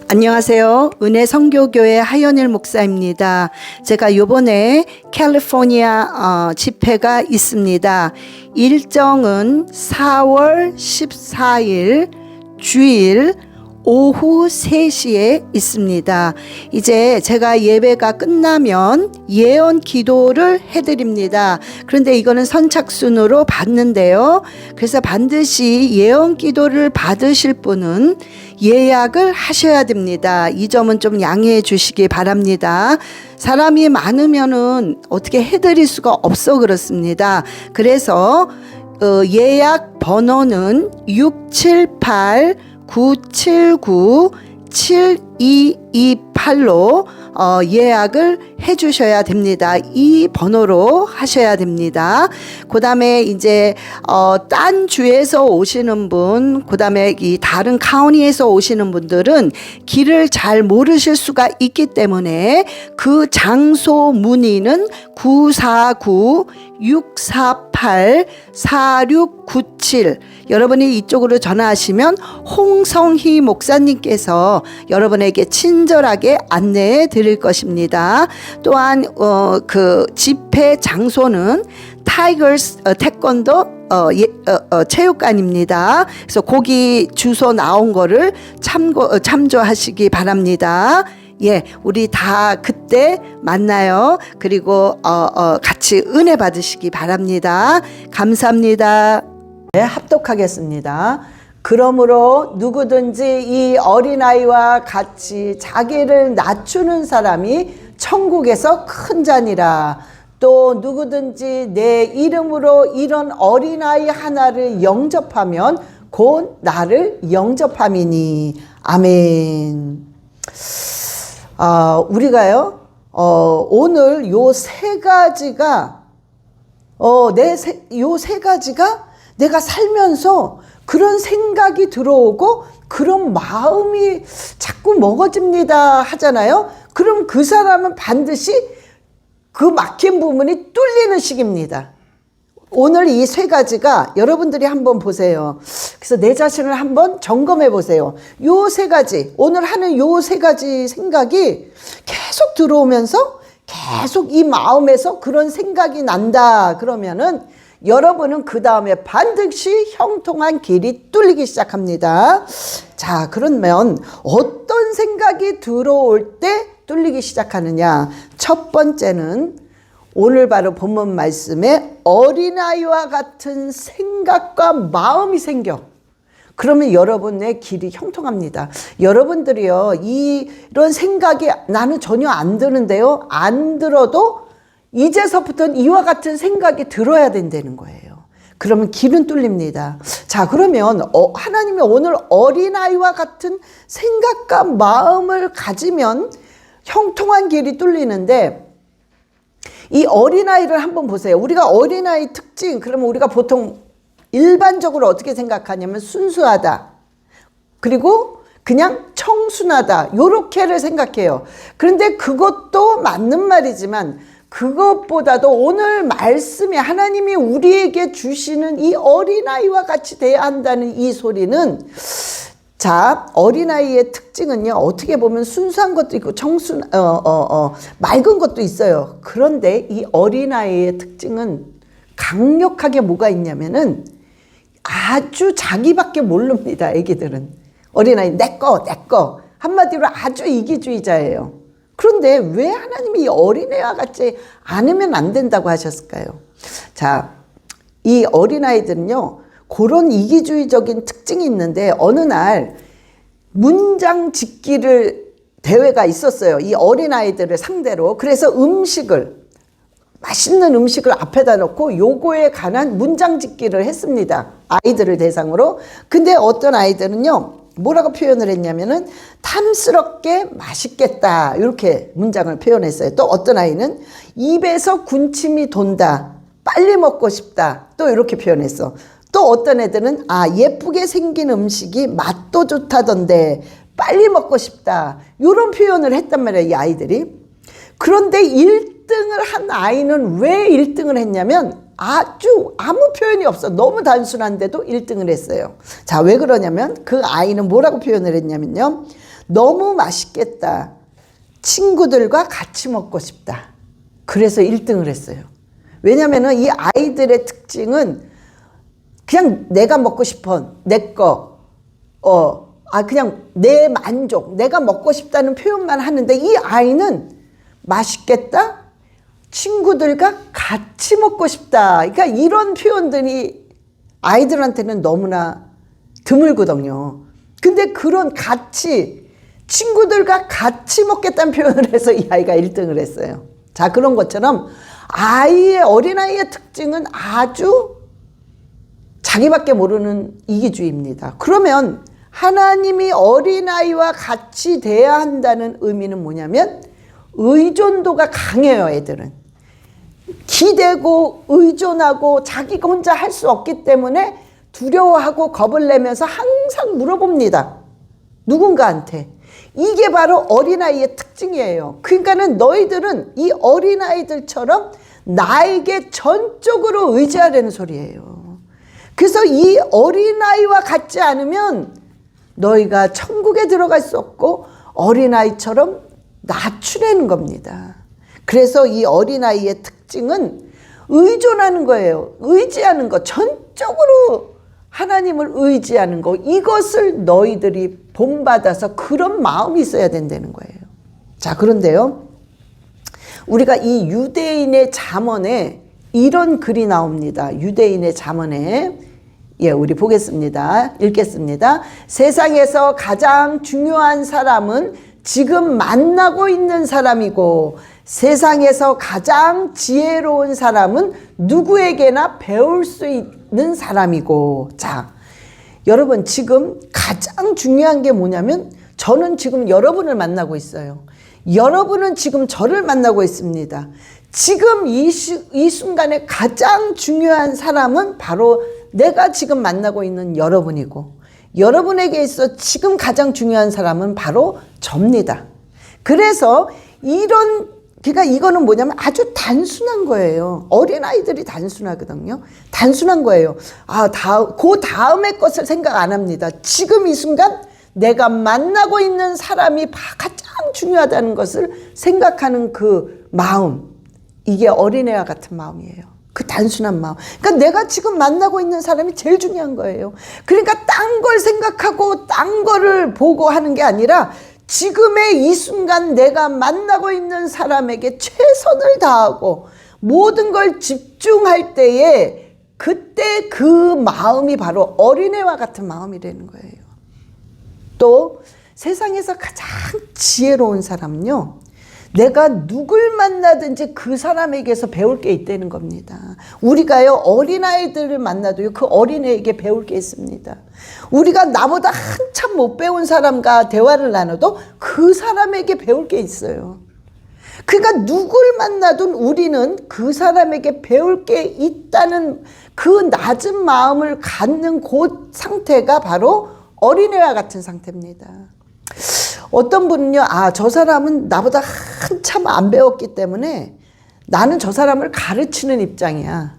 안녕하세요. 은혜 성교교회 하연일 목사입니다. 제가 요번에 캘리포니아 집회가 있습니다. 일정은 4월 14일 주일 오후 3시에 있습니다. 이제 제가 예배가 끝나면 예언 기도를 해드립니다. 그런데 이거는 선착순으로 받는데요. 그래서 반드시 예언 기도를 받으실 분은 예약을 하셔야 됩니다. 이 점은 좀 양해해 주시기 바랍니다. 사람이 많으면은 어떻게 해드릴 수가 없어 그렇습니다. 그래서 예약 번호는 678-979-7228로 예약을 해 주셔야 됩니다. 이 번호로 하셔야 됩니다. 그 다음에 이제 딴 주에서 오시는 분, 그 다음에 이 다른 카운티에서 오시는 분들은 길을 잘 모르실 수가 있기 때문에 그 장소 문의는 949-648-4697 여러분이 이쪽으로 전화하시면 홍성희 목사님께서 여러분에게 친절하게 안내해 드릴 것입니다. 또한 그 집회 장소는 타이거스 태권도 체육관입니다. 그래서 거기 주소 나온 거를 참조하시기 바랍니다. 예, 우리 다 그때 만나요. 그리고 같이 은혜 받으시기 바랍니다. 감사합니다. 네, 합독하겠습니다. 그러므로 누구든지 이 어린아이와 같이 자기를 낮추는 사람이 천국에서 큰 자니라. 또 누구든지 내 이름으로 이런 어린아이 하나를 영접하면 곧 나를 영접함이니. 아멘. 우리가요, 오늘 요 세 가지가, 요 세 가지가 내가 살면서 그런 생각이 들어오고 그런 마음이 자꾸 먹어집니다 하잖아요. 그럼 그 사람은 반드시 그 막힌 부분이 뚫리는 시기입니다. 오늘 이 세 가지가 여러분들이 한번 보세요. 그래서 내 자신을 한번 점검해 보세요. 요 세 가지, 오늘 하는 요 세 가지 생각이 계속 들어오면서 계속 이 마음에서 그런 생각이 난다 그러면은 여러분은 그 다음에 반드시 형통한 길이 뚫리기 시작합니다. 자, 그러면 어떤 생각이 들어올 때 뚫리기 시작하느냐? 첫 번째는 오늘 바로 본문 말씀에 어린아이와 같은 생각과 마음이 생겨. 그러면 여러분의 길이 형통합니다. 여러분들이요, 이런 생각이 나는 전혀 안 드는데요. 안 들어도 이제서부터는 이와 같은 생각이 들어야 된다는 거예요. 그러면 길은 뚫립니다. 자, 그러면 하나님이 오늘 어린아이와 같은 생각과 마음을 가지면 형통한 길이 뚫리는데, 이 어린아이를 한번 보세요. 우리가 어린아이 특징, 그러면 우리가 보통 일반적으로 어떻게 생각하냐면 순수하다. 그리고 그냥 청순하다. 요렇게를 생각해요. 그런데 그것도 맞는 말이지만 그것보다도 오늘 말씀에 하나님이 우리에게 주시는 이 어린아이와 같이 돼야 한다는 이 소리는, 자, 어린아이의 특징은요, 어떻게 보면 순수한 것도 있고 맑은 것도 있어요. 그런데 이 어린아이의 특징은 강력하게 뭐가 있냐면은 아주 자기밖에 모릅니다. 애기들은. 어린아이 내꺼 한마디로 아주 이기주의자예요. 그런데 왜 하나님이 이 어린애와 같지 않으면 안 된다고 하셨을까요? 자, 이 어린아이들은요, 그런 이기주의적인 특징이 있는데 어느 날 문장 짓기를 대회가 있었어요. 이 어린아이들을 상대로. 그래서 맛있는 음식을 앞에다 놓고 요거에 관한 문장 짓기를 했습니다. 아이들을 대상으로. 근데 어떤 아이들은요, 뭐라고 표현을 했냐면은 탐스럽게 맛있겠다 이렇게 문장을 표현했어요. 또 어떤 아이는 입에서 군침이 돈다, 빨리 먹고 싶다, 또 이렇게 표현했어. 또 어떤 애들은 예쁘게 생긴 음식이 맛도 좋다던데 빨리 먹고 싶다, 이런 표현을 했단 말이에요, 이 아이들이. 그런데 1등을 한 아이는 왜 1등을 했냐면 아주 아무 표현이 없어. 너무 단순한데도 1등을 했어요. 자, 왜 그러냐면 그 아이는 뭐라고 표현을 했냐면요. 너무 맛있겠다. 친구들과 같이 먹고 싶다. 그래서 1등을 했어요. 왜냐면은 이 아이들의 특징은 그냥 내가 먹고 싶어. 내 거. 그냥 내 만족. 내가 먹고 싶다는 표현만 하는데 이 아이는 맛있겠다. 친구들과 같이 먹고 싶다. 그러니까 이런 표현들이 아이들한테는 너무나 드물거든요. 근데 그런 같이 친구들과 같이 먹겠다는 표현을 해서 이 아이가 1등을 했어요. 자, 그런 것처럼 어린아이의 특징은 아주 자기밖에 모르는 이기주의입니다. 그러면 하나님이 어린아이와 같이 돼야 한다는 의미는 뭐냐면 의존도가 강해요. 애들은 기대고 의존하고 자기가 혼자 할 수 없기 때문에 두려워하고 겁을 내면서 항상 물어봅니다. 누군가한테. 이게 바로 어린아이의 특징이에요. 그러니까는 너희들은 이 어린아이들처럼 나에게 전적으로 의지하려는 소리예요. 그래서 이 어린아이와 같지 않으면 너희가 천국에 들어갈 수 없고 어린아이처럼 낮추려는 겁니다. 그래서 이 어린아이의 특징은 의존하는 거예요. 의지하는 거. 전적으로 하나님을 의지하는 거. 이것을 너희들이 본받아서 그런 마음이 있어야 된다는 거예요. 자, 그런데요. 우리가 이 유대인의 잠언에 이런 글이 나옵니다. 유대인의 잠언에 우리 보겠습니다. 읽겠습니다. 세상에서 가장 중요한 사람은 지금 만나고 있는 사람이고 세상에서 가장 지혜로운 사람은 누구에게나 배울 수 있는 사람이고. 자, 여러분 지금 가장 중요한 게 뭐냐면 저는 지금 여러분을 만나고 있어요. 여러분은 지금 저를 만나고 있습니다. 지금 이 순간에 가장 중요한 사람은 바로 내가 지금 만나고 있는 여러분이고 여러분에게 있어 지금 가장 중요한 사람은 바로 접니다. 그래서 그러니까 이거는 뭐냐면 아주 단순한 거예요. 어린아이들이 단순하거든요. 단순한 거예요. 그 다음의 것을 생각 안 합니다. 지금 이 순간 내가 만나고 있는 사람이 가장 중요하다는 것을 생각하는 그 마음. 이게 어린애와 같은 마음이에요. 그 단순한 마음. 그러니까 내가 지금 만나고 있는 사람이 제일 중요한 거예요. 그러니까 딴 걸 생각하고 딴 거를 보고 하는 게 아니라 지금의 이 순간 내가 만나고 있는 사람에게 최선을 다하고 모든 걸 집중할 때에 그때 그 마음이 바로 어린애와 같은 마음이라는 거예요. 또 세상에서 가장 지혜로운 사람은요. 내가 누굴 만나든지 그 사람에게서 배울 게 있다는 겁니다. 우리가요 어린아이들을 만나도요 그 어린애에게 배울 게 있습니다. 우리가 나보다 한참 못 배운 사람과 대화를 나눠도 그 사람에게 배울 게 있어요. 그러니까 누굴 만나든 우리는 그 사람에게 배울 게 있다는 그 낮은 마음을 갖는 그 상태가 바로 어린애와 같은 상태입니다. 어떤 분은요, 저 사람은 나보다 한참 안 배웠기 때문에 나는 저 사람을 가르치는 입장이야.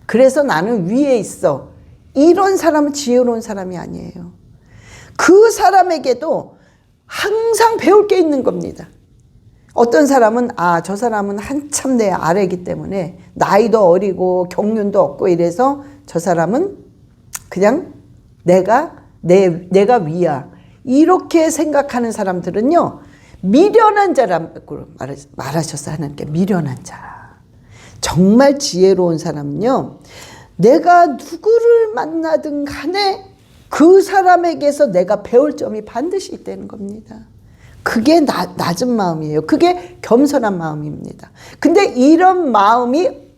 그래서 나는 위에 있어. 이런 사람은 지혜로운 사람이 아니에요. 그 사람에게도 항상 배울 게 있는 겁니다. 어떤 사람은 저 사람은 한참 내 아래이기 때문에 나이도 어리고 경륜도 없고 이래서 저 사람은 그냥 내가 위야. 이렇게 생각하는 사람들은요 미련한 자라고 말하셨어요. 하나님께 미련한 자. 정말 지혜로운 사람은요 내가 누구를 만나든 간에 그 사람에게서 내가 배울 점이 반드시 있다는 겁니다. 그게 낮은 마음이에요. 그게 겸손한 마음입니다. 근데 이런 마음이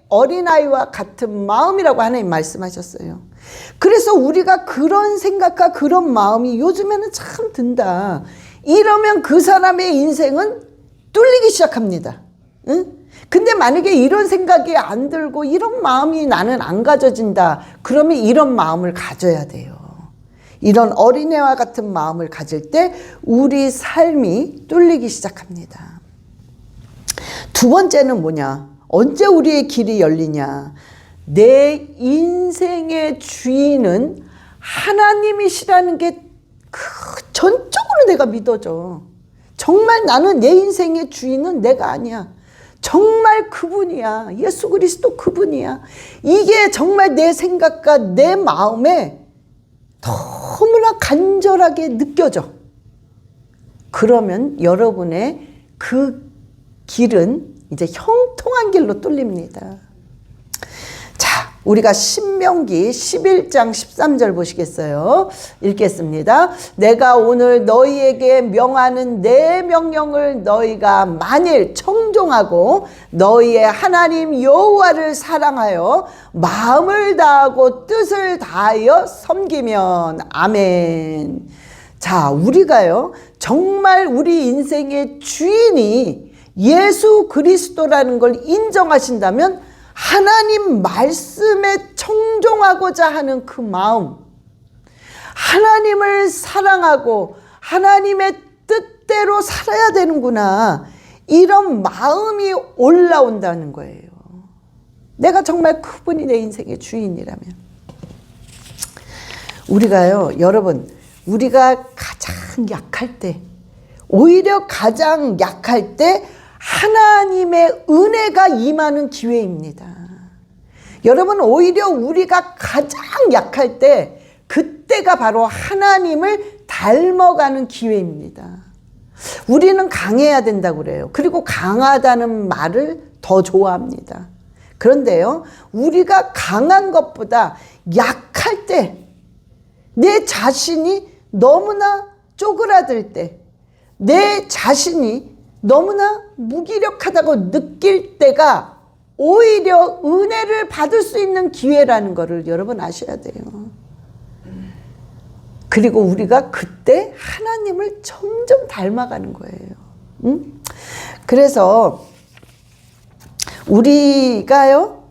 어린아이와 같은 마음이라고 하나님 말씀하셨어요. 그래서 우리가 그런 생각과 그런 마음이 요즘에는 참 든다. 이러면 그 사람의 인생은 뚫리기 시작합니다. 응? 근데 만약에 이런 생각이 안 들고 이런 마음이 나는 안 가져진다. 그러면 이런 마음을 가져야 돼요. 이런 어린애와 같은 마음을 가질 때 우리 삶이 뚫리기 시작합니다. 두 번째는 뭐냐? 언제 우리의 길이 열리냐? 내 인생의 주인은 하나님이시라는 게 전적으로 내가 믿어져. 정말 나는 내 인생의 주인은 내가 아니야. 정말 그분이야. 예수 그리스도 그분이야. 이게 정말 내 생각과 내 마음에 너무나 간절하게 느껴져. 그러면 여러분의 그 길은 이제 형통한 길로 뚫립니다. 자, 우리가 신명기 11장 13절 보시겠어요? 읽겠습니다. 내가 오늘 너희에게 명하는 내 명령을 너희가 만일 청종하고 너희의 하나님 여호와를 사랑하여 마음을 다하고 뜻을 다하여 섬기면 아멘. 자, 우리가요 정말 우리 인생의 주인이 예수 그리스도라는 걸 인정하신다면 하나님 말씀에 청종하고자 하는 그 마음, 하나님을 사랑하고 하나님의 뜻대로 살아야 되는구나, 이런 마음이 올라온다는 거예요. 내가 정말 그분이 내 인생의 주인이라면. 우리가요 여러분, 우리가 가장 약할 때, 오히려 가장 약할 때 하나님의 은혜가 임하는 기회입니다. 여러분, 오히려 우리가 가장 약할 때 그때가 바로 하나님을 닮아가는 기회입니다. 우리는 강해야 된다고 그래요. 그리고 강하다는 말을 더 좋아합니다. 그런데요, 우리가 강한 것보다 약할 때, 내 자신이 너무나 쪼그라들 때, 내 자신이 너무나 무기력하다고 느낄 때가 오히려 은혜를 받을 수 있는 기회라는 것을 여러분 아셔야 돼요. 그리고 우리가 그때 하나님을 점점 닮아가는 거예요. 그래서 우리가요,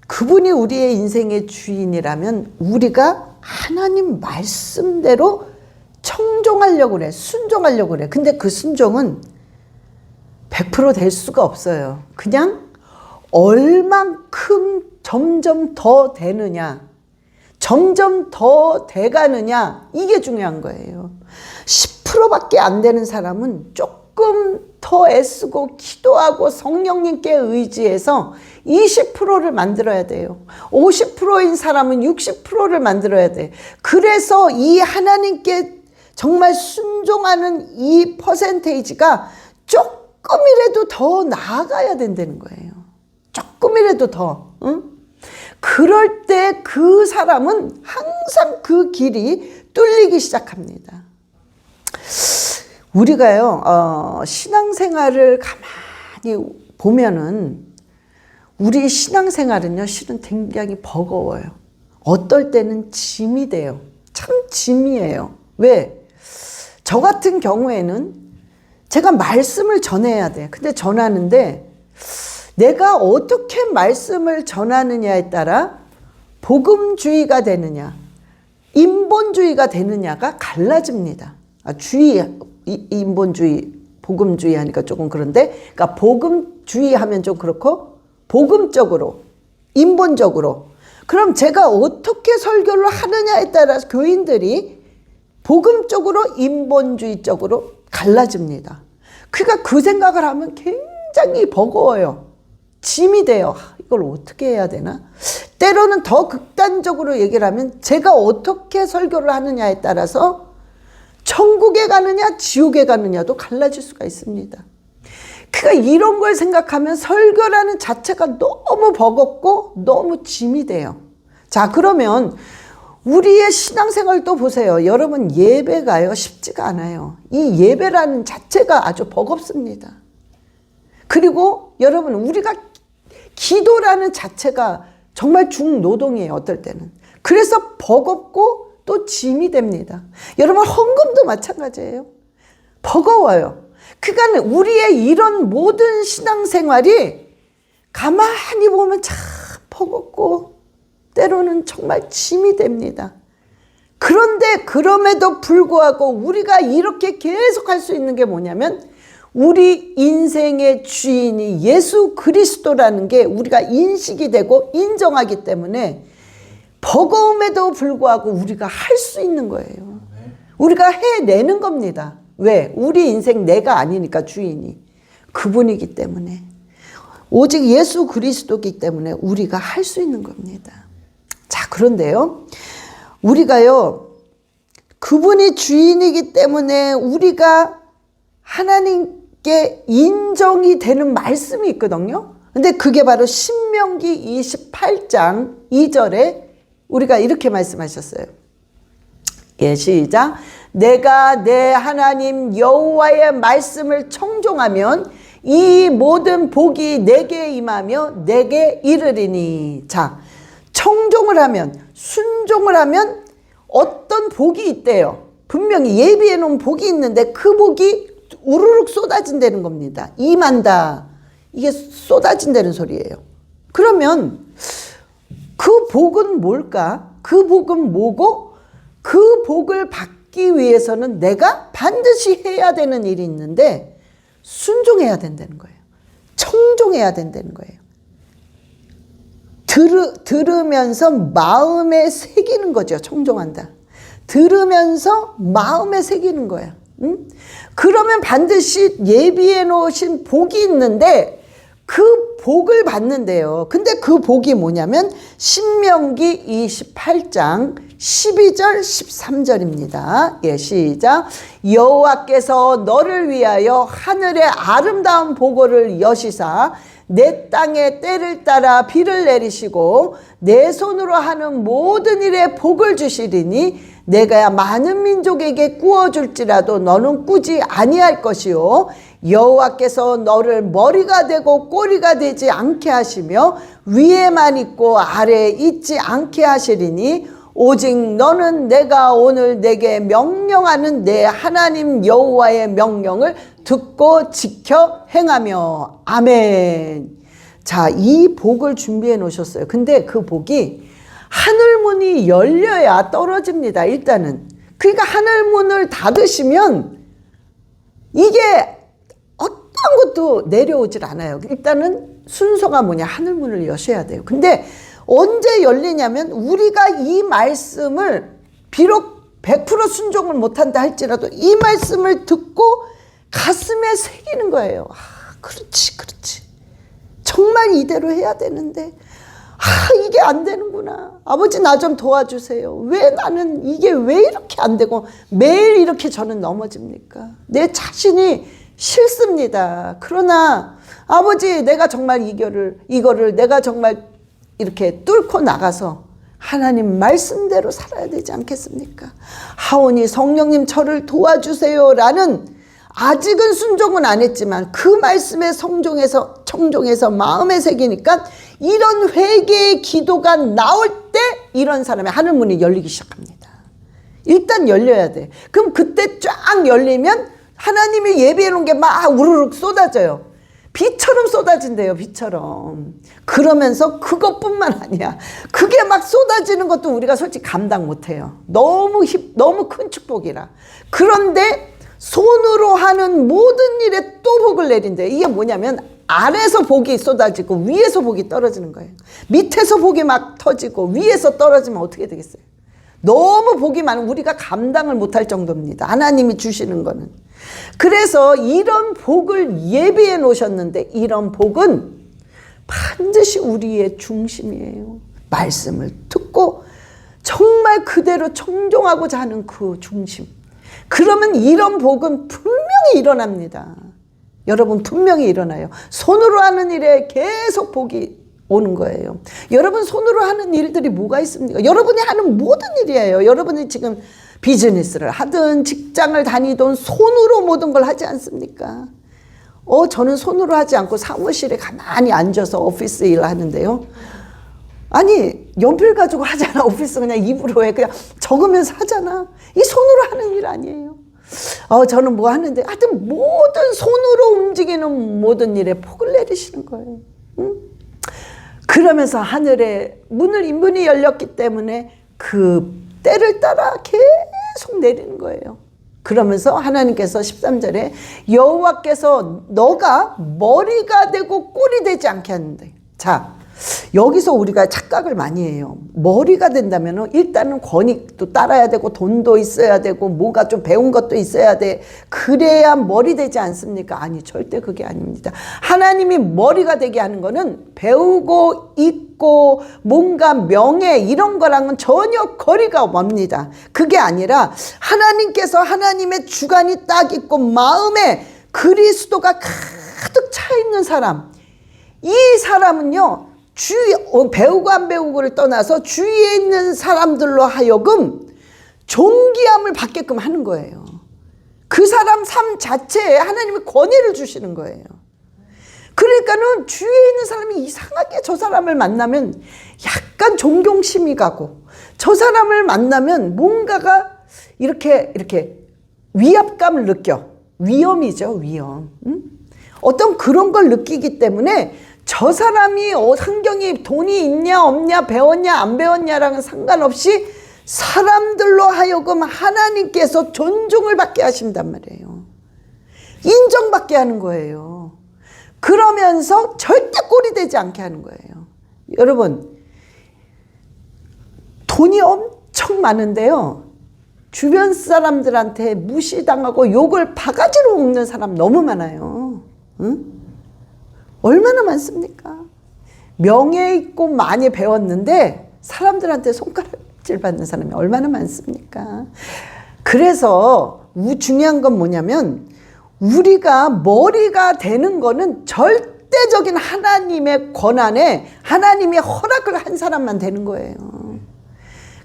그분이 우리의 인생의 주인이라면 우리가 하나님 말씀대로 청종하려고 그래, 순종하려고 그래. 근데 그 순종은 100% 될 수가 없어요. 그냥 얼만큼 점점 더 되느냐, 점점 더 돼가느냐, 이게 중요한 거예요. 10%밖에 안 되는 사람은 조금 더 애쓰고 기도하고 성령님께 의지해서 20%를 만들어야 돼요. 50%인 사람은 60%를 만들어야 돼. 그래서 이 하나님께 정말 순종하는 이 퍼센테이지가 조금이라도 더 나아가야 된다는 거예요. 조금이라도 더. 응? 그럴 때 그 사람은 항상 그 길이 뚫리기 시작합니다. 우리가요, 신앙생활을 가만히 보면은 우리 신앙생활은요, 실은 굉장히 버거워요. 어떨 때는 짐이 돼요. 참 짐이에요. 왜? 저 같은 경우에는 제가 말씀을 전해야 돼. 근데 전하는데 내가 어떻게 말씀을 전하느냐에 따라 복음주의가 되느냐, 인본주의가 되느냐가 갈라집니다. 인본주의, 복음주의 하니까 조금 그런데, 그러니까 복음주의 하면 좀 그렇고, 복음적으로, 인본적으로. 그럼 제가 어떻게 설교를 하느냐에 따라서 교인들이 복음적으로, 인본주의적으로 갈라집니다. 그러니까 그 생각을 하면 굉장히 버거워요. 짐이 돼요. 이걸 어떻게 해야 되나? 때로는 더 극단적으로 얘기를 하면 제가 어떻게 설교를 하느냐에 따라서 천국에 가느냐 지옥에 가느냐도 갈라질 수가 있습니다. 그러니까 이런 걸 생각하면 설교라는 자체가 너무 버겁고 너무 짐이 돼요. 자, 그러면 우리의 신앙생활도 보세요. 여러분, 예배가요 쉽지가 않아요. 이 예배라는 자체가 아주 버겁습니다. 그리고 여러분, 우리가 기도라는 자체가 정말 중노동이에요. 어떨 때는. 그래서 버겁고 또 짐이 됩니다. 여러분, 헌금도 마찬가지예요. 버거워요. 그러니까 우리의 이런 모든 신앙생활이 가만히 보면 참 버겁고 때로는 정말 짐이 됩니다. 그런데 그럼에도 불구하고 우리가 이렇게 계속 할 수 있는 게 뭐냐면 우리 인생의 주인이 예수 그리스도라는 게 우리가 인식이 되고 인정하기 때문에 버거움에도 불구하고 우리가 할 수 있는 거예요. 우리가 해내는 겁니다. 왜? 우리 인생 내가 아니니까 주인이. 그분이기 때문에. 오직 예수 그리스도이기 때문에 우리가 할 수 있는 겁니다. 자, 그런데요. 우리가요. 그분이 주인이기 때문에 우리가 하나님께 인정이 되는 말씀이 있거든요. 근데 그게 바로 신명기 28장 2절에 우리가 이렇게 말씀하셨어요. 예, 시작. 내가 내 하나님 여호와의 말씀을 청종하면 이 모든 복이 내게 임하며 내게 이르리니. 자, 청종을 하면, 순종을 하면 어떤 복이 있대요. 분명히 예비해 놓은 복이 있는데 그 복이 우르륵 쏟아진다는 겁니다. 임한다. 이게 쏟아진다는 소리예요. 그러면 그 복은 뭘까? 그 복은 뭐고 그 복을 받기 위해서는 내가 반드시 해야 되는 일이 있는데 순종해야 된다는 거예요. 청종해야 된다는 거예요. 들으면서 마음에 새기는 거죠. 청종한다. 들으면서 마음에 새기는 거야. 응? 그러면 반드시 예비해 놓으신 복이 있는데 그 복을 받는데요. 근데 그 복이 뭐냐면 신명기 28장 12절 13절입니다. 예, 시작. 여호와께서 너를 위하여 하늘의 아름다운 보고를 여시사 내 땅에 때를 따라 비를 내리시고 내 손으로 하는 모든 일에 복을 주시리니 내가 많은 민족에게 꾸어줄지라도 너는 꾸지 아니할 것이요 여호와께서 너를 머리가 되고 꼬리가 되지 않게 하시며 위에만 있고 아래에 있지 않게 하시리니 오직 너는 내가 오늘 내게 명령하는 내 하나님 여호와의 명령을 듣고 지켜 행하며. 아멘. 자, 이 복을 준비해 놓으셨어요. 근데 그 복이 하늘문이 열려야 떨어집니다. 일단은. 그러니까 하늘문을 닫으시면 이게 어떤 것도 내려오질 않아요. 일단은 순서가 뭐냐? 하늘문을 여셔야 돼요. 근데 언제 열리냐면 우리가 이 말씀을 비록 100% 순종을 못한다 할지라도 이 말씀을 듣고 가슴에 새기는 거예요. 아, 그렇지, 그렇지. 정말 이대로 해야 되는데 이게 안 되는구나. 아버지 나 좀 도와주세요. 왜 나는 이게 왜 이렇게 안 되고 매일 이렇게 저는 넘어집니까? 내 자신이 싫습니다. 그러나 아버지 내가 정말 이거를 내가 정말 이렇게 뚫고 나가서 하나님 말씀대로 살아야 되지 않겠습니까? 하오니 성령님 저를 도와주세요 라는 아직은 순종은 안 했지만 그 말씀에 청종해서 마음에 새기니까 이런 회개의 기도가 나올 때 이런 사람의 하늘문이 열리기 시작합니다. 일단 열려야 돼. 그럼 그때 쫙 열리면 하나님이 예비해 놓은 게 막 우르륵 쏟아져요. 비처럼 쏟아진대요. 비처럼. 그러면서 그것뿐만 아니야. 그게 막 쏟아지는 것도 우리가 솔직히 감당 못해요. 너무 큰 축복이라. 그런데 손으로 하는 모든 일에 또 복을 내린대요. 이게 뭐냐면 아래에서 복이 쏟아지고 위에서 복이 떨어지는 거예요. 밑에서 복이 막 터지고 위에서 떨어지면 어떻게 되겠어요? 너무 복이 많으면 우리가 감당을 못할 정도입니다. 하나님이 주시는 거는. 그래서 이런 복을 예비해 놓으셨는데 이런 복은 반드시 우리의 중심이에요. 말씀을 듣고 정말 그대로 청종하고자 하는 그 중심. 그러면 이런 복은 분명히 일어납니다. 여러분 분명히 일어나요. 손으로 하는 일에 계속 복이 오는 거예요. 여러분 손으로 하는 일들이 뭐가 있습니까? 여러분이 하는 모든 일이에요. 여러분이 지금 비즈니스를 하든 직장을 다니든 손으로 모든 걸 하지 않습니까? 저는 손으로 하지 않고 사무실에 가만히 앉아서 오피스 일을 하는데요. 아니 연필 가지고 하잖아. 오피스 그냥 입으로 해. 그냥 적으면서 하잖아. 이 손으로 하는 일 아니에요. 저는 뭐 하는데 하여튼 모든 손으로 움직이는 모든 일에 복을 내리시는 거예요. 응? 그러면서 하늘에 문이 열렸기 때문에 그 때를 따라 계속 내리는 거예요. 그러면서 하나님께서 13절에 여호와께서 너가 머리가 되고 꼴이 되지 않게 하는데, 자, 여기서 우리가 착각을 많이 해요. 머리가 된다면 일단은 권익도 따라야 되고 돈도 있어야 되고 뭐가 좀 배운 것도 있어야 돼. 그래야 머리 되지 않습니까? 아니, 절대 그게 아닙니다. 하나님이 머리가 되게 하는 거는 배우고 있고 뭔가 명예 이런 거랑은 전혀 거리가 멉니다. 그게 아니라 하나님께서 하나님의 주관이 딱 있고 마음에 그리스도가 가득 차 있는 사람, 이 사람은요, 배우고 안 배우고를 떠나서 주위에 있는 사람들로 하여금 존귀함을 받게끔 하는 거예요. 그 사람 삶 자체에 하나님이 권위를 주시는 거예요. 그러니까는 주위에 있는 사람이 이상하게 저 사람을 만나면 약간 존경심이 가고, 저 사람을 만나면 뭔가가 이렇게 위압감을 느껴. 위험이죠, 위험. 어떤 그런 걸 느끼기 때문에 저 사람이 환경이 돈이 있냐 없냐 배웠냐 안 배웠냐랑은 상관없이 사람들로 하여금 하나님께서 존중을 받게 하신단 말이에요. 인정받게 하는 거예요. 그러면서 절대 꼴이 되지 않게 하는 거예요. 여러분, 돈이 엄청 많은데요, 주변 사람들한테 무시당하고 욕을 바가지로 먹는 사람 너무 많아요. 응? 얼마나 많습니까? 명예 있고 많이 배웠는데 사람들한테 손가락질 받는 사람이 얼마나 많습니까? 그래서 중요한 건 뭐냐면, 우리가 머리가 되는 거는 절대적인 하나님의 권한에 하나님이 허락을 한 사람만 되는 거예요.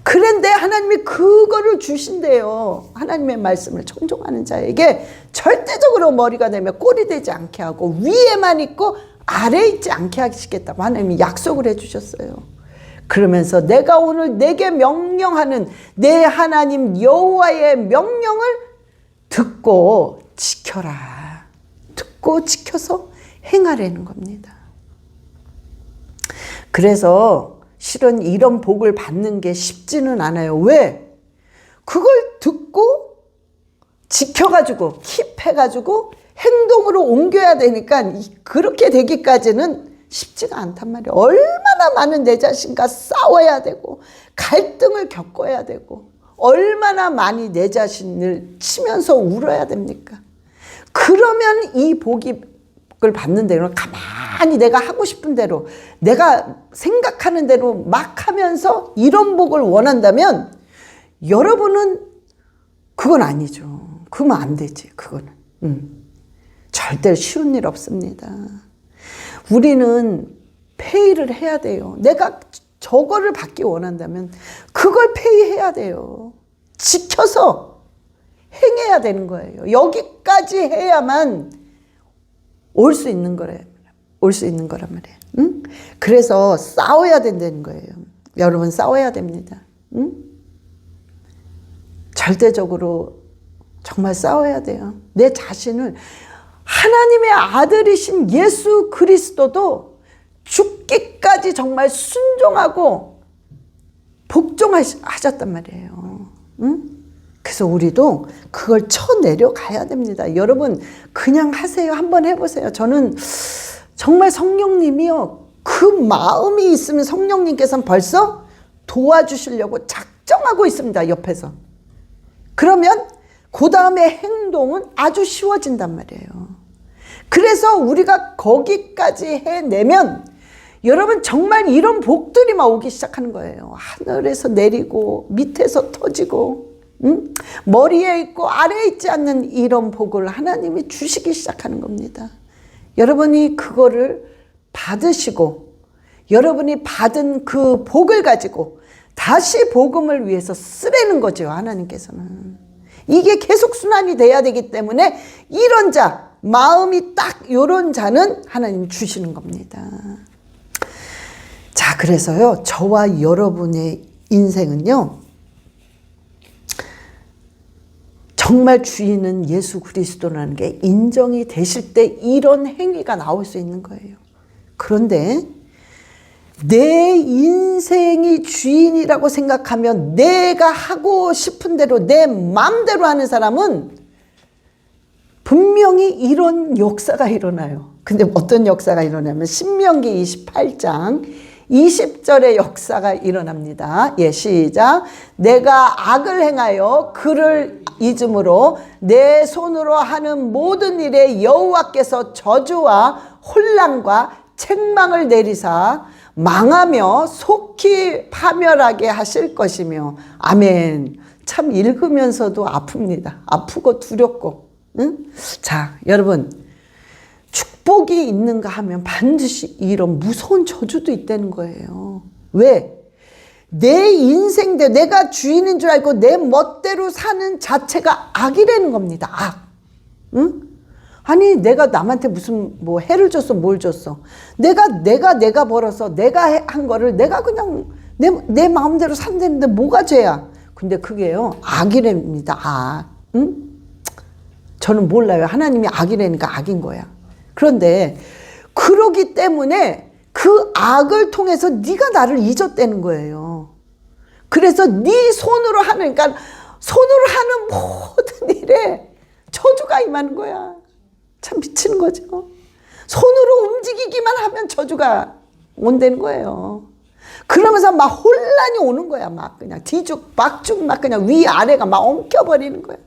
그런데 하나님이 그거를 주신대요. 하나님의 말씀을 청종하는 자에게 절대적으로 머리가 되면 꼴이 되지 않게 하고 위에만 있고 아래에 있지 않게 하시겠다고 하나님이 약속을 해주셨어요. 그러면서 내가 오늘 내게 명령하는 내 하나님 여호와의 명령을 듣고 지켜라. 듣고 지켜서 행하라는 겁니다. 그래서 실은 이런 복을 받는 게 쉽지는 않아요. 왜? 그걸 듣고 지켜가지고 킵해가지고 행동으로 옮겨야 되니까 그렇게 되기까지는 쉽지가 않단 말이에요. 얼마나 많은 내 자신과 싸워야 되고 갈등을 겪어야 되고 얼마나 많이 내 자신을 치면서 울어야 됩니까? 그러면 이 복을 받는 대로 가만히 내가 하고 싶은 대로 내가 생각하는 대로 막 하면서 이런 복을 원한다면 여러분은 그건 아니죠. 그러면 안 되지. 그거는 절대 쉬운 일 없습니다. 우리는 페이를 해야 돼요. 내가 저거를 받기 원한다면 그걸 페이해야 돼요. 지켜서 행해야 되는 거예요. 여기까지 해야만 올 수 있는 거래요. 올 수 있는 거란 말이에요. 응? 그래서 싸워야 된다는 거예요. 여러분, 싸워야 됩니다. 응? 절대적으로 정말 싸워야 돼요. 내 자신을, 하나님의 아들이신 예수 그리스도도 죽기까지 정말 순종하고 복종하셨단 말이에요. 응? 그래서 우리도 그걸 쳐내려 가야 됩니다. 여러분, 그냥 하세요. 한번 해보세요. 저는 정말 성령님이요, 그 마음이 있으면 성령님께서는 벌써 도와주시려고 작정하고 있습니다. 옆에서. 그러면 그 다음에 행동은 아주 쉬워진단 말이에요. 그래서 우리가 거기까지 해내면 여러분 정말 이런 복들이 막 오기 시작하는 거예요. 하늘에서 내리고 밑에서 터지고 머리에 있고 아래에 있지 않는 이런 복을 하나님이 주시기 시작하는 겁니다. 여러분이 그거를 받으시고 여러분이 받은 그 복을 가지고 다시 복음을 위해서 쓰라는 거죠. 하나님께서는. 이게 계속 순환이 돼야 되기 때문에 이런 자, 마음이 딱 요런 자는 하나님이 주시는 겁니다. 자, 그래서요, 저와 여러분의 인생은요, 정말 주인은 예수 그리스도라는 게 인정이 되실 때 이런 행위가 나올 수 있는 거예요. 그런데 내 인생이 주인이라고 생각하면 내가 하고 싶은 대로 내 마음대로 하는 사람은 분명히 이런 역사가 일어나요. 근데 어떤 역사가 일어나면 신명기 28장 20절의 역사가 일어납니다. 예, 시작. 내가 악을 행하여 그를 잊음으로 내 손으로 하는 모든 일에 여호와께서 저주와 혼란과 책망을 내리사 망하며 속히 파멸하게 하실 것이며. 아멘. 참 읽으면서도 아픕니다. 아프고 두렵고. 응? 자, 여러분, 축복이 있는가 하면 반드시 이런 무서운 저주도 있다는 거예요. 왜? 내 인생대로 내가 주인인 줄 알고 내 멋대로 사는 자체가 악이라는 겁니다. 악. 응? 아니, 내가 남한테 무슨 뭐 해를 줬어, 뭘 줬어. 내가 벌어서 내가 한 거를 내가 그냥 내 마음대로 산다는데 뭐가 죄야? 근데 그게요, 악이랍니다. 악. 응? 저는 몰라요. 하나님이 악이라니까 악인 거야. 그런데 그러기 때문에 그 악을 통해서 네가 나를 잊었다는 거예요. 그래서 네 손으로 하는, 그러니까 손으로 하는 모든 일에 저주가 임하는 거야. 참 미치는 거죠. 손으로 움직이기만 하면 저주가 온다는 거예요. 그러면서 막 혼란이 오는 거야. 막 그냥 뒤죽박죽 막 그냥 위아래가 막 엉켜버리는 거야.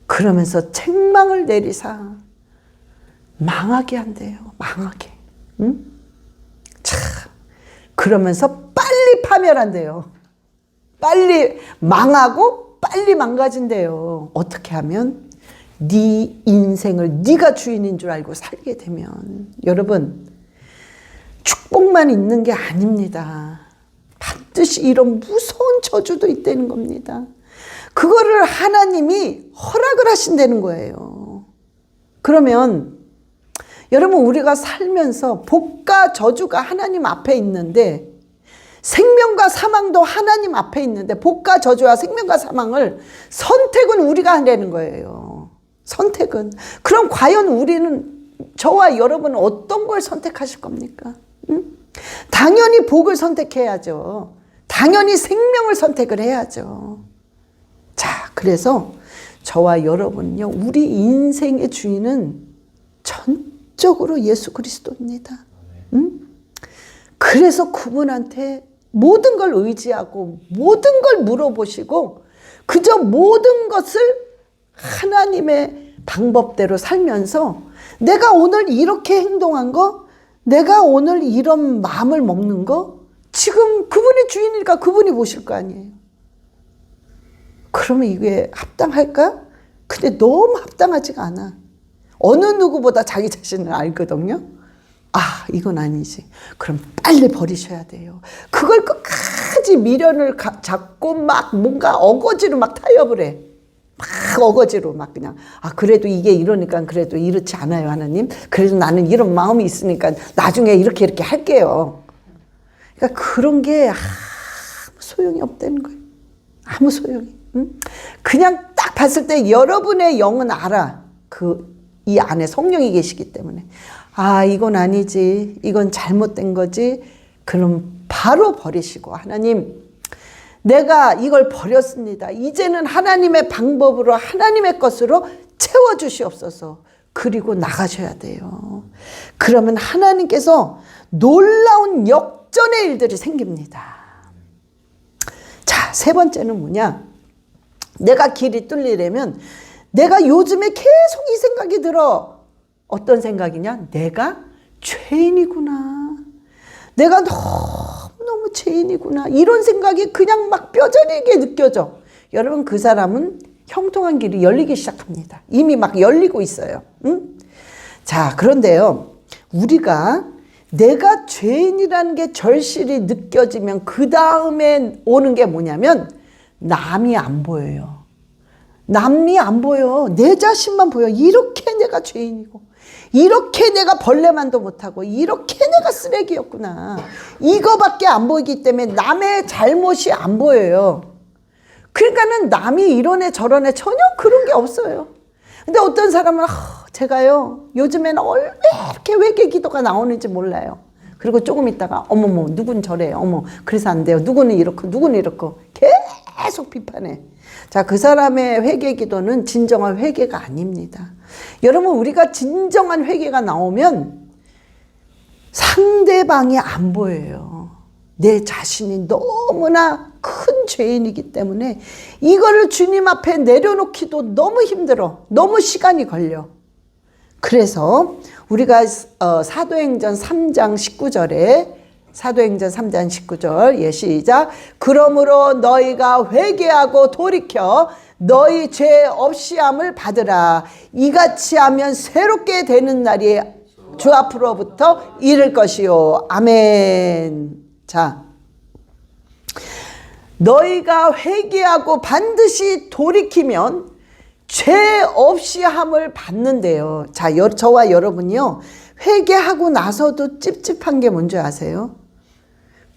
그러면서 책망을 내리사 망하게 한대요. 망하게. 응? 참. 그러면서 빨리 파멸한대요. 빨리 망하고 빨리 망가진대요. 어떻게 하면? 네 인생을 네가 주인인 줄 알고 살게 되면. 여러분, 축복만 있는 게 아닙니다. 반드시 이런 무서운 저주도 있다는 겁니다. 그거를 하나님이 허락을 하신다는 거예요. 그러면 여러분, 우리가 살면서 복과 저주가 하나님 앞에 있는데, 생명과 사망도 하나님 앞에 있는데, 복과 저주와 생명과 사망을 선택은 우리가 하라는 거예요. 선택은. 그럼 과연 우리는, 저와 여러분은 어떤 걸 선택하실 겁니까? 응? 당연히 복을 선택해야죠. 당연히 생명을 선택을 해야죠. 자, 그래서 저와 여러분은요, 우리 인생의 주인은 전적으로 예수 그리스도입니다. 응? 그래서 그분한테 모든 걸 의지하고 모든 걸 물어보시고 그저 모든 것을 하나님의 방법대로 살면서 내가 오늘 이렇게 행동한 거, 내가 오늘 이런 마음을 먹는 거, 지금 그분이 주인이니까 그분이 보실 거 아니에요. 그러면 이게 합당할까? 근데 너무 합당하지가 않아. 어느 누구보다 자기 자신을 알거든요. 아, 이건 아니지. 그럼 빨리 버리셔야 돼요. 그걸 끝까지 미련을 잡고 막 뭔가 어거지로 막 타협을 해. 막 어거지로 막 그냥, 아, 그래도 이게 이러니까 그래도 이렇지 않아요, 하나님. 그래도 나는 이런 마음이 있으니까 나중에 이렇게 할게요. 그러니까 그런 게 아무 소용이 없다는 거예요. 아무 소용이. 응? 그냥 딱 봤을 때 여러분의 영은 알아. 이 안에 성령이 계시기 때문에. 아, 이건 아니지. 이건 잘못된 거지. 그럼 바로 버리시고, 하나님, 내가 이걸 버렸습니다. 이제는 하나님의 방법으로, 하나님의 것으로 채워주시옵소서. 그리고 나가셔야 돼요. 그러면 하나님께서 놀라운 역전의 일들이 생깁니다. 자, 세 번째는 뭐냐? 내가 길이 뚫리려면 내가 요즘에 계속 이 생각이 들어. 어떤 생각이냐? 내가 죄인이구나. 내가 너무 죄인이구나. 이런 생각이 그냥 막 뼈저리게 느껴져. 여러분, 그 사람은 형통한 길이 열리기 시작합니다. 이미 막 열리고 있어요. 응? 자, 그런데요, 우리가 내가 죄인이라는 게 절실히 느껴지면 그 다음에 오는 게 뭐냐면 남이 안 보여요. 남이 안 보여. 내 자신만 보여. 이렇게 내가 죄인이고, 이렇게 내가 벌레만도 못하고, 이렇게 내가 쓰레기였구나. 이거밖에 안 보이기 때문에 남의 잘못이 안 보여요. 그러니까는 남이 이런 애 저런 애 전혀 그런 게 없어요. 근데 어떤 사람은 제가요, 요즘에는 왜 이렇게 외계 기도가 나오는지 몰라요. 그리고 조금 있다가 어머머 누군 저래요. 어머 그래서 안 돼요. 누구는 이렇고 누구는 이렇고 계속 비판해. 자, 그 사람의 회개 기도는 진정한 회개가 아닙니다. 여러분 우리가 진정한 회개가 나오면 상대방이 안 보여요. 내 자신이 너무나 큰 죄인이기 때문에 이거를 주님 앞에 내려놓기도 너무 힘들어. 너무 시간이 걸려. 그래서 우리가 사도행전 3장 19절에 사도행전 3장 19절 예 시작. 그러므로 너희가 회개하고 돌이켜 너희 죄 없이함을 받으라. 이같이 하면 새롭게 되는 날이 주 앞으로부터 이를 것이요. 아멘. 자, 너희가 회개하고 반드시 돌이키면 죄 없이 함을 받는데요. 자, 저와 여러분이요. 회개하고 나서도 찝찝한 게 뭔지 아세요?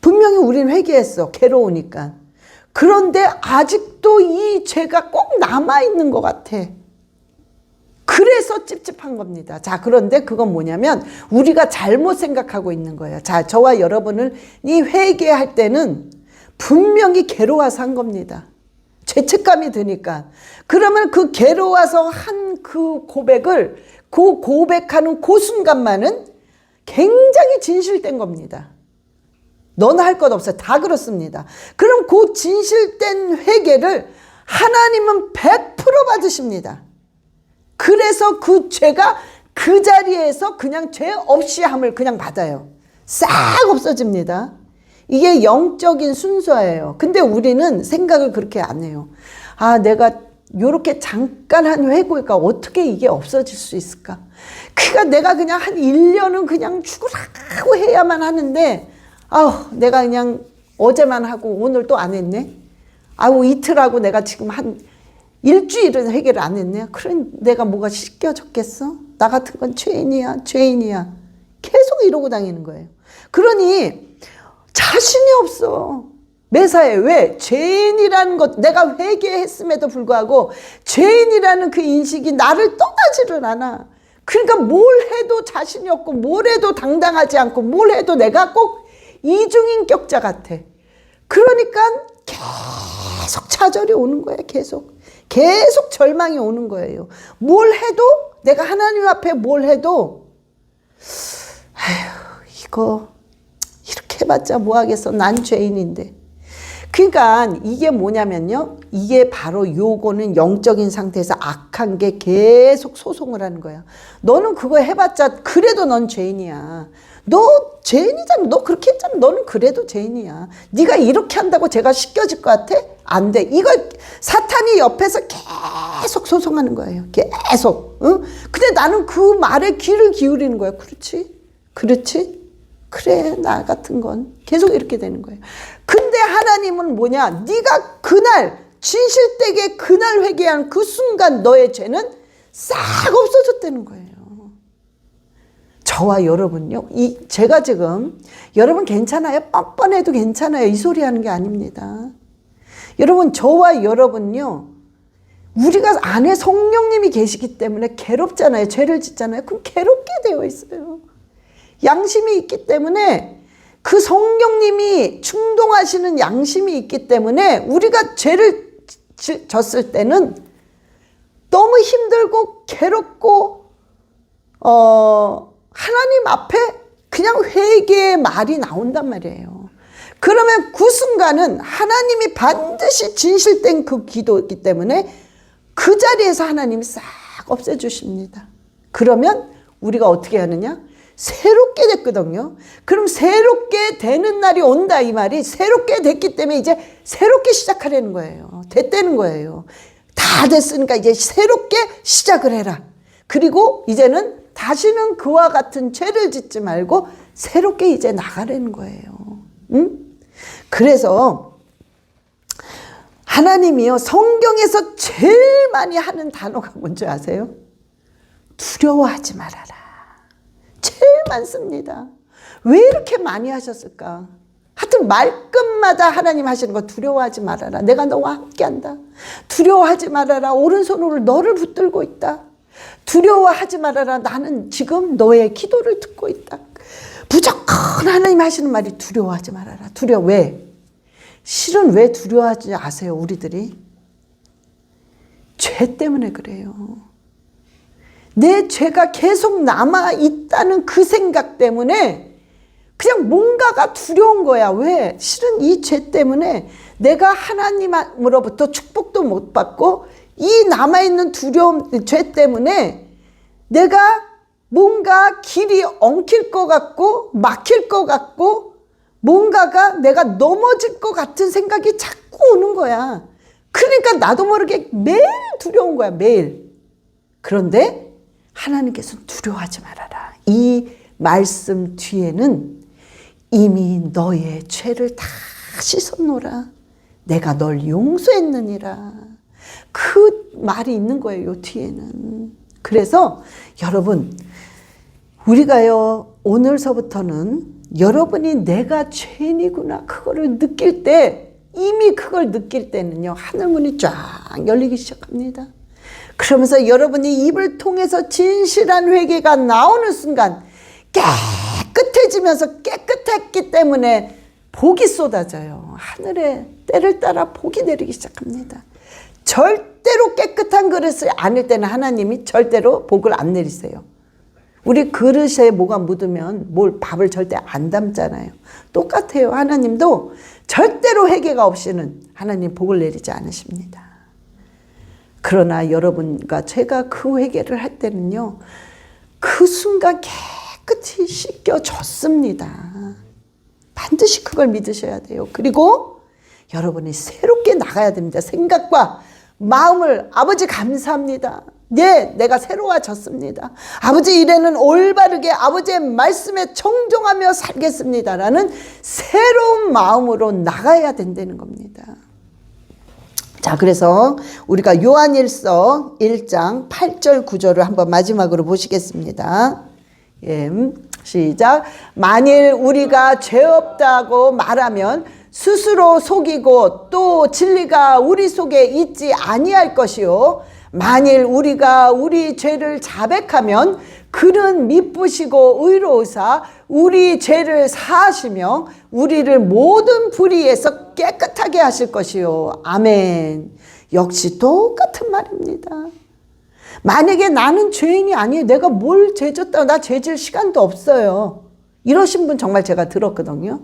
분명히 우린 회개했어. 괴로우니까. 그런데 아직도 이 죄가 꼭 남아있는 것 같아. 그래서 찝찝한 겁니다. 자, 그런데 그건 뭐냐면 우리가 잘못 생각하고 있는 거예요. 자, 저와 여러분을 이 회개할 때는 분명히 괴로워서 한 겁니다. 죄책감이 드니까. 그러면 그 괴로워서 한 그 고백을 그 고백하는 그 순간만은 굉장히 진실된 겁니다. 너는 할 것 없어요. 다 그렇습니다. 그럼 그 진실된 회개를 하나님은 100% 받으십니다. 그래서 그 죄가 그 자리에서 그냥 죄 없이 함을 그냥 받아요. 싹 없어집니다. 이게 영적인 순서예요. 근데 우리는 생각을 그렇게 안 해요. 아, 내가 요렇게 잠깐 한 회고가 어떻게 이게 없어질 수 있을까? 그러니까 내가 그냥 한 1년은 그냥 죽으라고 해야만 하는데 아우, 내가 그냥 어제만 하고 오늘 또 안 했네. 아우, 이틀하고 내가 지금 한 일주일은 회개를 안 했네. 그럼 내가 뭐가 씻겨졌겠어? 나 같은 건 죄인이야, 죄인이야. 계속 이러고 다니는 거예요. 그러니 자신이 없어. 매사에. 왜? 죄인이라는 것, 내가 회개했음에도 불구하고 죄인이라는 그 인식이 나를 떠나지를 않아. 그러니까 뭘 해도 자신이 없고 뭘 해도 당당하지 않고 뭘 해도 내가 꼭 이중인격자 같아. 그러니까 계속 좌절이 오는 거야. 계속 절망이 오는 거예요. 뭘 해도 내가 하나님 앞에 뭘 해도 아휴, 이거 이렇게 해봤자 뭐 하겠어. 난 죄인인데. 그러니까 이게 뭐냐면요. 이게 바로 요거는 영적인 상태에서 악한 게 계속 소송을 하는 거야. 너는 그거 해봤자 그래도 넌 죄인이야. 너 죄인이잖아. 너 그렇게 했잖아. 너는 그래도 죄인이야. 네가 이렇게 한다고 제가 씻겨질 것 같아? 안 돼. 이걸 사탄이 옆에서 계속 소송하는 거예요. 계속. 응? 근데 나는 그 말에 귀를 기울이는 거야. 그렇지? 그렇지? 그래, 나 같은 건 계속 이렇게 되는 거예요. 근데 하나님은 뭐냐? 네가 그날 진실되게 그날 회개한 그 순간 너의 죄는 싹 없어졌다는 거예요. 저와 여러분요. 제가 지금 여러분 괜찮아요? 뻔뻔해도 괜찮아요. 이 소리 하는 게 아닙니다. 여러분 저와 여러분요. 우리가 안에 성령님이 계시기 때문에 괴롭잖아요. 죄를 짓잖아요. 그럼 괴롭게 되어 있어요. 양심이 있기 때문에 그 성령님이 충동하시는 양심이 있기 때문에 우리가 죄를 졌을 때는 너무 힘들고 괴롭고 하나님 앞에 그냥 회개의 말이 나온단 말이에요. 그러면 그 순간은 하나님이 반드시 진실된 그 기도이기 때문에 그 자리에서 하나님이 싹 없애주십니다. 그러면 우리가 어떻게 하느냐? 새롭게 됐거든요. 그럼 새롭게 되는 날이 온다 이 말이 새롭게 됐기 때문에 이제 새롭게 시작하려는 거예요. 됐다는 거예요. 다 됐으니까 이제 새롭게 시작을 해라. 그리고 이제는 다시는 그와 같은 죄를 짓지 말고 새롭게 이제 나가라는 거예요. 응? 그래서 하나님이요 성경에서 제일 많이 하는 단어가 뭔지 아세요? 두려워하지 말아라. 제일 많습니다. 왜 이렇게 많이 하셨을까? 하여튼 말끝마다 하나님 하시는 거 두려워하지 말아라. 내가 너와 함께한다. 두려워하지 말아라. 오른손으로 너를 붙들고 있다. 두려워하지 말아라. 나는 지금 너의 기도를 듣고 있다. 무조건 하나님 하시는 말이 두려워하지 말아라. 왜? 실은 왜 두려워하지 아세요, 우리들이? 죄 때문에 그래요. 내 죄가 계속 남아있다는 그 생각 때문에 그냥 뭔가가 두려운 거야. 왜? 실은 이 죄 때문에 내가 하나님으로부터 축복도 못 받고 이 남아있는 두려움, 죄 때문에 내가 뭔가 길이 엉킬 것 같고 막힐 것 같고 뭔가가 내가 넘어질 것 같은 생각이 자꾸 오는 거야. 그러니까 나도 모르게 매일 두려운 거야, 매일. 그런데 하나님께서는 두려워하지 말아라. 이 말씀 뒤에는 이미 너의 죄를 다 씻었노라. 내가 널 용서했느니라. 그 말이 있는 거예요, 요 뒤에는. 그래서 여러분, 우리가요, 오늘서부터는 여러분이 내가 죄인이구나, 그거를 느낄 때, 이미 그걸 느낄 때는요, 하늘문이 쫙 열리기 시작합니다. 그러면서 여러분이 입을 통해서 진실한 회개가 나오는 순간 깨끗해지면서 깨끗했기 때문에 복이 쏟아져요. 하늘에 때를 따라 복이 내리기 시작합니다. 절대로 깨끗한 그릇을 안을 때는 하나님이 절대로 복을 안 내리세요. 우리 그릇에 뭐가 묻으면 밥을 절대 안 담잖아요. 똑같아요. 하나님도 절대로 회개가 없이는 하나님 복을 내리지 않으십니다. 그러나 여러분과 제가 그 회개를 할 때는요, 그 순간 깨끗이 씻겨졌습니다. 반드시 그걸 믿으셔야 돼요. 그리고 여러분이 새롭게 나가야 됩니다. 생각과 마음을, 아버지 감사합니다. 네, 내가 새로워졌습니다. 아버지 일에는 올바르게 아버지의 말씀에 청종하며 살겠습니다라는 새로운 마음으로 나가야 된다는 겁니다. 자, 그래서 우리가 요한일서 1장 8절 9절을 한번 마지막으로 보시겠습니다. 예, 시작. 만일 우리가 죄 없다고 말하면 스스로 속이고 또 진리가 우리 속에 있지 아니할 것이요, 만일 우리가 우리 죄를 자백하면 그는 미쁘시고 의로우사 우리 죄를 사하시며 우리를 모든 불의에서 깨끗하게 하실 것이요. 아멘. 역시 똑같은 말입니다. 만약에 나는 죄인이 아니에요. 내가 뭘 죄졌다고, 나 죄질 시간도 없어요. 이러신 분 정말 제가 들었거든요.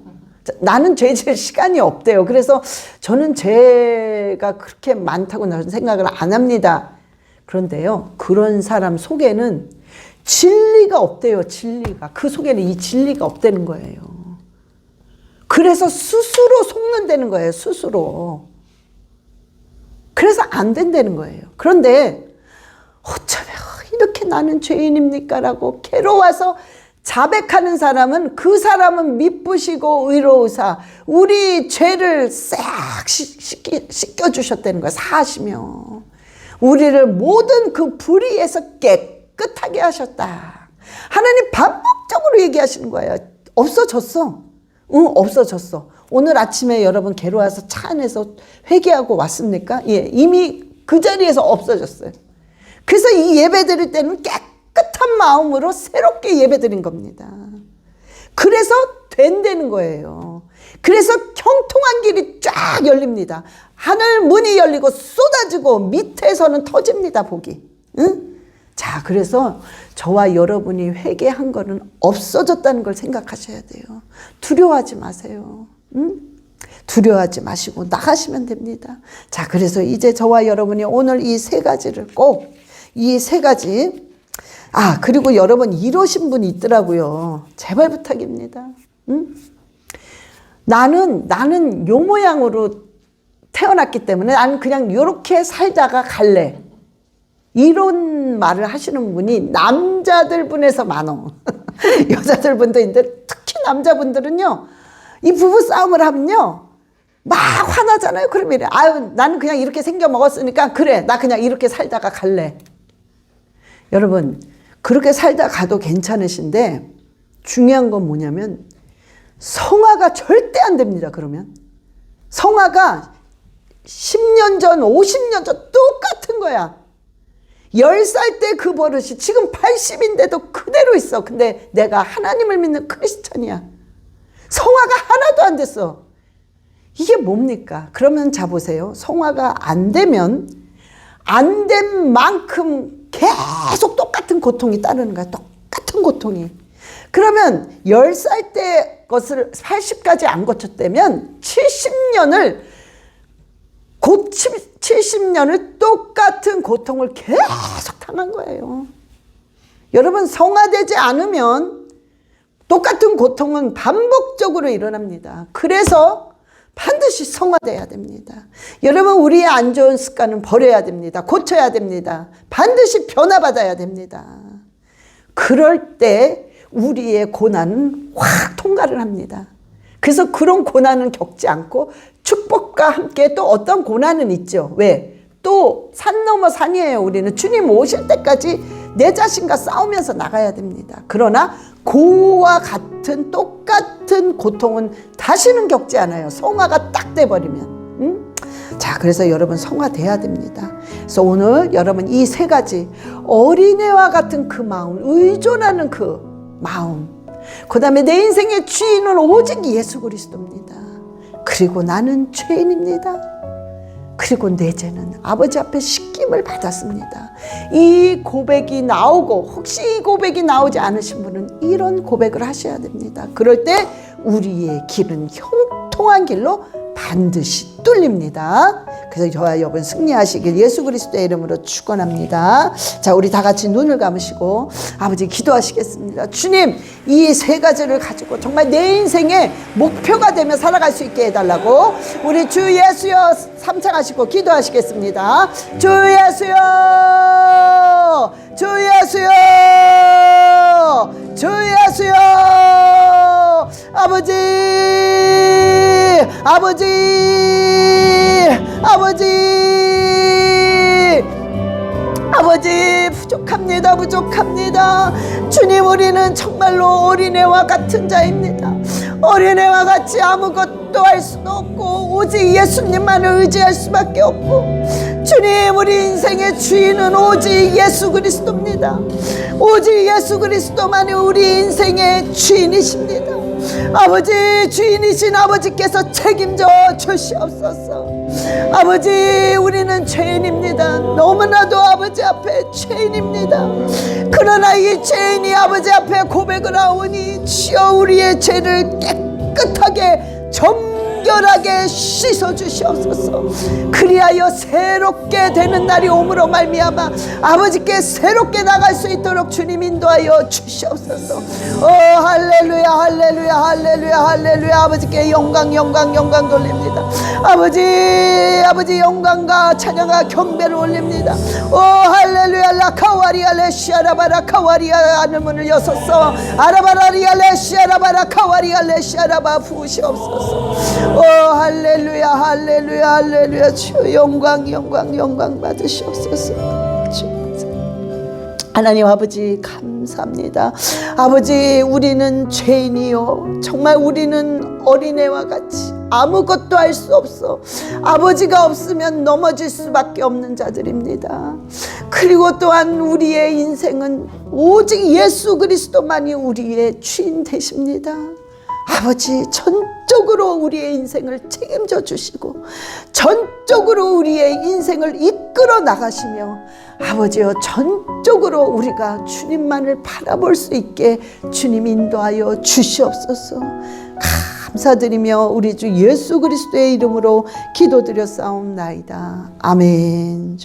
나는 죄질 시간이 없대요. 그래서 저는 죄가 그렇게 많다고 나는 생각을 안 합니다. 그런데요, 그런 사람 속에는 진리가 없대요. 진리가. 그 속에는 이 진리가 없다는 거예요. 그래서 스스로 속는다는 거예요. 스스로. 그래서 안 된다는 거예요. 그런데 어쩌면 이렇게 나는 죄인입니까? 라고 괴로워서 자백하는 사람은, 그 사람은 미쁘시고 의로우사 우리 죄를 싹 씻겨주셨다는 거예요. 사하시며 우리를 모든 그 불의에서 깨끗하게 하셨다. 하나님 반복적으로 얘기하시는 거예요. 없어졌어. 응, 없어졌어. 오늘 아침에 여러분 괴로워서 차 안에서 회개하고 왔습니까? 예, 이미 그 자리에서 없어졌어요. 그래서 이 예배 드릴 때는 깨끗한 마음으로 새롭게 예배 드린 겁니다. 그래서 된다는 거예요. 그래서 형통한 길이 쫙 열립니다. 하늘 문이 열리고 쏟아지고 밑에서는 터집니다, 복이. 응? 자, 그래서 저와 여러분이 회개한 거는 없어졌다는 걸 생각하셔야 돼요. 두려워하지 마세요. 응? 두려워하지 마시고 나가시면 됩니다. 자, 그래서 이제 저와 여러분이 오늘 이 세 가지를 꼭, 이 세 가지, 그리고 여러분 이러신 분이 있더라고요. 제발 부탁입니다. 응? 나는 요 모양으로 태어났기 때문에 나는 그냥 요렇게 살다가 갈래. 이런 말을 하시는 분이 남자들 분에서 많어. 여자들 분도 있는데 특히 남자분들은요, 이 부부 싸움을 하면요, 막 화나잖아요. 그러면 이래. 나는 그냥 이렇게 생겨 먹었으니까 그래, 나 그냥 이렇게 살다가 갈래. 여러분, 그렇게 살다 가도 괜찮으신데 중요한 건 뭐냐면 성화가 절대 안 됩니다. 그러면 성화가 10년 전, 50년 전 똑같은 거야. 10살 때 그 버릇이 지금 80인데도 그대로 있어. 근데 내가 하나님을 믿는 크리스천이야. 성화가 하나도 안 됐어. 이게 뭡니까? 그러면 자 보세요. 성화가 안 되면 안 된 만큼 계속 똑같은 고통이 따르는 거야. 똑같은 고통이. 그러면 10살 때 것을 80까지 안 고쳤다면 70년을 똑같은 고통을 계속 당한 거예요. 여러분, 성화되지 않으면 똑같은 고통은 반복적으로 일어납니다. 그래서 반드시 성화돼야 됩니다. 여러분, 우리의 안 좋은 습관은 버려야 됩니다. 고쳐야 됩니다. 반드시 변화받아야 됩니다. 그럴 때 우리의 고난은 확 통과를 합니다. 그래서 그런 고난은 겪지 않고 축복과 함께 또 어떤 고난은 있죠. 왜? 또 산 넘어 산이에요. 우리는 주님 오실 때까지 내 자신과 싸우면서 나가야 됩니다. 그러나 그와 같은 똑같은 고통은 다시는 겪지 않아요. 성화가 딱 돼버리면. 자, 그래서 여러분 성화돼야 됩니다. 그래서 오늘 여러분 이 세 가지, 어린애와 같은 그 마음, 의존하는 그 마음, 그 다음에 내 인생의 주인은 오직 예수 그리스도입니다. 그리고 나는 죄인입니다. 그리고 내 죄는 아버지 앞에 씻김을 받았습니다. 이 고백이 나오고, 혹시 이 고백이 나오지 않으신 분은 이런 고백을 하셔야 됩니다. 그럴 때 우리의 길은 형통한 길로 반드시 뚫립니다. 그래서 저와 여러분 승리하시길 예수 그리스도의 이름으로 축원합니다. 자, 우리 다 같이 눈을 감으시고 아버지 기도하시겠습니다. 주님, 이 세 가지를 가지고 정말 내 인생의 목표가 되며 살아갈 수 있게 해달라고 우리 주 예수여 삼창하시고 기도하시겠습니다. 주 예수여, 주 예수여, 주 예수여. 아버지, 아버지, 아버지, 아버지, 부족합니다. 부족합니다. 주님, 우리는 정말로 어린애와 같은 자입니다. 어린애와 같이 아무것도 할 수도 없고 오직 예수님만을 의지할 수밖에 없고, 주님, 우리 인생의 주인은 오직 예수 그리스도입니다. 오직 예수 그리스도만이 우리 인생의 주인이십니다. 아버지, 주인이신 아버지께서 책임져 주시옵소서. 아버지, 우리는 죄인입니다. 너무나도 아버지 앞에 죄인입니다. 그러나 이 죄인이 아버지 앞에 고백을 하오니 주여 우리의 죄를 깨끗하게 정결하게 씻어 주시옵소서. 그리하여 새롭게 되는 날이 오므로 말미암아 아버지께 새롭게 나갈 수 있도록 주님 인도하여 주시옵소서. 할렐루야, 할렐루야, 할렐루야, 할렐루야. 아버지께 영광, 영광, 영광 돌립니다. 아버지, 아버지 영광과 찬양과 경배를 올립니다. 할렐루야. 라카와리아 레시아라바 라카와리아 하늘 문을 여소서. 아라바라리아 레시아라바 라카와리아 레시아라바 부으시옵소서. 할렐루야, 할렐루야, 할렐루야. 주 영광, 영광, 영광 받으시옵소서. 하나님 아버지 감사합니다. 아버지, 우리는 죄인이요, 정말 우리는 어린애와 같이 아무것도 할 수 없어. 아버지가 없으면 넘어질 수밖에 없는 자들입니다. 그리고 또한 우리의 인생은 오직 예수 그리스도만이 우리의 주인 되십니다. 아버지, 전적으로 우리의 인생을 책임져 주시고 전적으로 우리의 인생을 이끌어 나가시며 아버지여, 전적으로 우리가 주님만을 바라볼 수 있게 주님 인도하여 주시옵소서. 감사드리며 우리 주 예수 그리스도의 이름으로 기도드렸사옵나이다. 아멘.